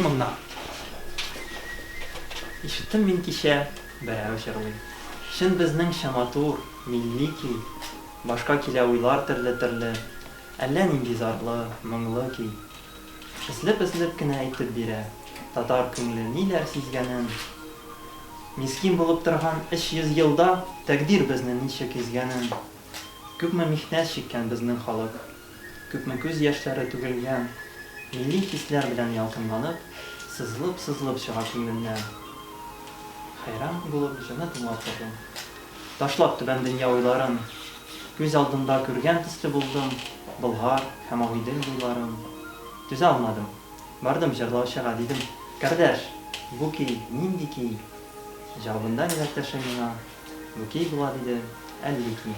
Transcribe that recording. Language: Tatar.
моңна. Ишеттем мин кичә берәү җырлый. Чын безнең матур, милли көй. Башка килә уйлар төрле-төрле. Әллә нинди зарлы, моңлы көй. Эзлеп кенә әйтеп бирә. Татар күңле ниләр сизгәнен. Мискин булып торган 300 елда тәкъдир безне ничек изгәнен. Күпме михнәт чиккән безнең халык. Күпме күз яшьләре түгелгән. Милли хисләр белән ялкынланып, сызылып чыга күңелнән. Хайран булып җаны тыңлап тордым. Ташлап түбән дөнья уйларын, күз алдымда күргән төсле булдым, Болгар һәм Агыйдел буйларын. Түзә алмадым. Бардым җырлаучыга дидем: "Кардәш, бу көй нинди көй?" Җавабында милләттәшем миңа: "Бу көй була" диде, "Әллүки".